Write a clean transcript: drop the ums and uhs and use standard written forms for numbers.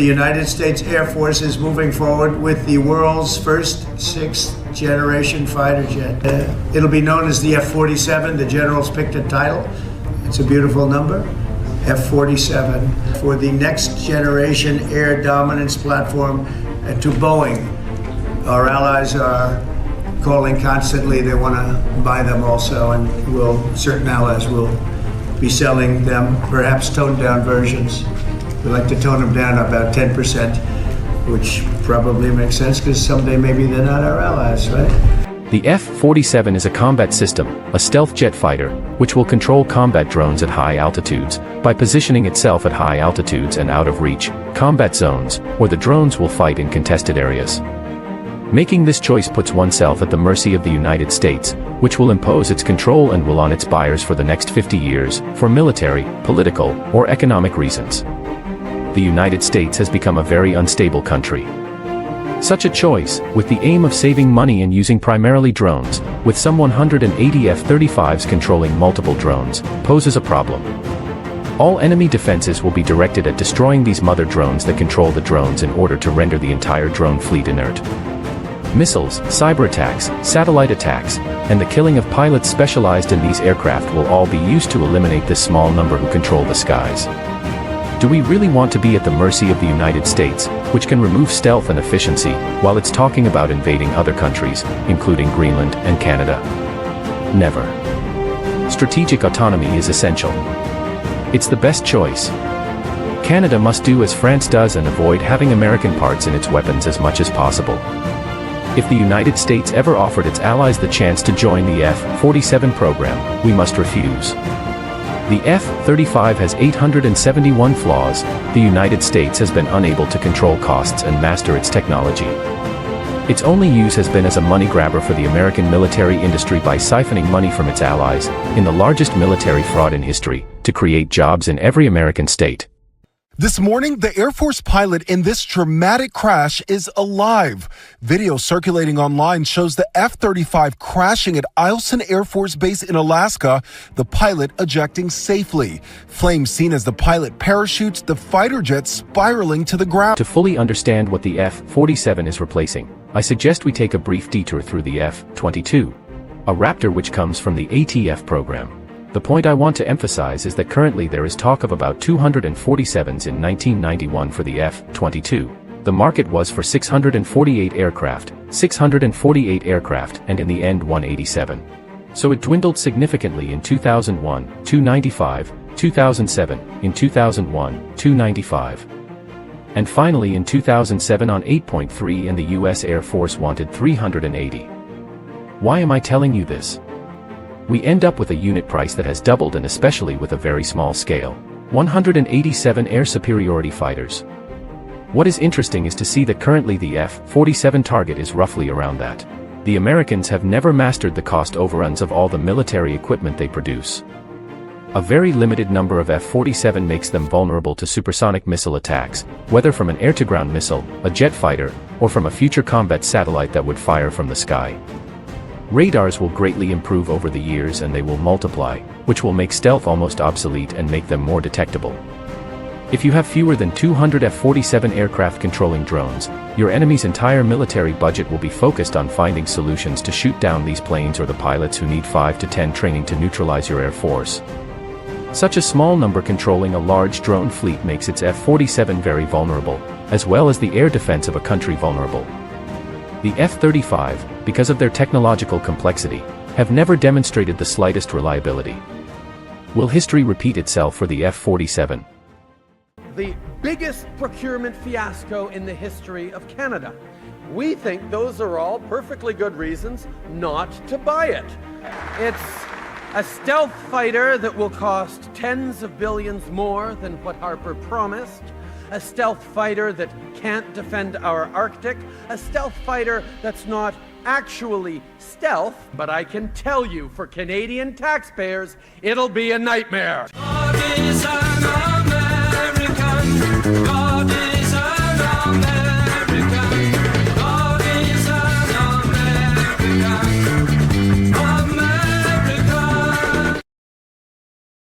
United States Air Force is moving forward with the world's first sixth-generation fighter jet. It'll be known as the F47. The generals picked a title. It's a beautiful number, F47, for the next generation air dominance platform to Boeing. Our allies are calling constantly. They want to buy them also, and certain allies will be selling them, perhaps toned-down versions. We like to tone them down about 10%, which probably makes sense because someday maybe they're not our allies, right? The F-47 is a combat system, a stealth jet fighter, which will control combat drones at high altitudes by positioning itself at high altitudes and out of reach combat zones, where the drones will fight in contested areas. Making this choice puts oneself at the mercy of the United States, which will impose its control and will on its buyers for the next 50 years, for military, political, or economic reasons. The United States has become a very unstable country. Such a choice, with the aim of saving money and using primarily drones, with some 180 F-35s controlling multiple drones, poses a problem. All enemy defenses will be directed at destroying these mother drones that control the drones in order to render the entire drone fleet inert. Missiles, cyber attacks, satellite attacks, and the killing of pilots specialized in these aircraft will all be used to eliminate this small number who control the skies. Do we really want to be at the mercy of the United States, which can remove stealth and efficiency, while it's talking about invading other countries, including Greenland and Canada? Never. Strategic autonomy is essential. It's the best choice. Canada must do as France does and avoid having American parts in its weapons as much as possible. If the United States ever offered its allies the chance to join the F-47 program, we must refuse. The F-35 has 871 flaws. The United States has been unable to control costs and master its technology. Its only use has been as a money grabber for the American military industry by siphoning money from its allies, in the largest military fraud in history, to create jobs in every American state. This morning, the Air Force pilot in this dramatic crash is alive. Video circulating online shows the F-35 crashing at Eielson Air Force Base in Alaska, the pilot ejecting safely. Flames seen as the pilot parachutes the fighter jet spiraling to the ground. To fully understand what the F-47 is replacing, I suggest we take a brief detour through the F-22, a Raptor which comes from the ATF program. The point I want to emphasize is that currently there is talk of about 247s in 1991 for the F-22. The market was for 648 aircraft, and in the end 187. So it dwindled significantly in 2001, 295, 2007, in 2001, 295. And finally in 2007 on 8.3 and the US Air Force wanted 380. Why am I telling you this? We end up with a unit price that has doubled, and especially with a very small scale. 187 air superiority fighters. What is interesting is to see that currently the F-47 target is roughly around that. The Americans have never mastered the cost overruns of all the military equipment they produce. A very limited number of F-47 makes them vulnerable to supersonic missile attacks, whether from an air-to-ground missile, a jet fighter, or from a future combat satellite that would fire from the sky. Radars will greatly improve over the years and they will multiply, which will make stealth almost obsolete and make them more detectable. If you have fewer than 200 F-47 aircraft controlling drones, your enemy's entire military budget will be focused on finding solutions to shoot down these planes or the pilots who need 5 to 10 training to neutralize your air force. Such a small number controlling a large drone fleet makes its F-47 very vulnerable, as well as the air defense of a country vulnerable. The F-35, because of their technological complexity, have never demonstrated the slightest reliability. Will history repeat itself for the F-47? The biggest procurement fiasco in the history of Canada. We think those are all perfectly good reasons not to buy it. It's a stealth fighter that will cost tens of billions more than what Harper promised. A stealth fighter that can't defend our Arctic, a stealth fighter that's not actually stealth, but I can tell you, for Canadian taxpayers, it'll be a nightmare.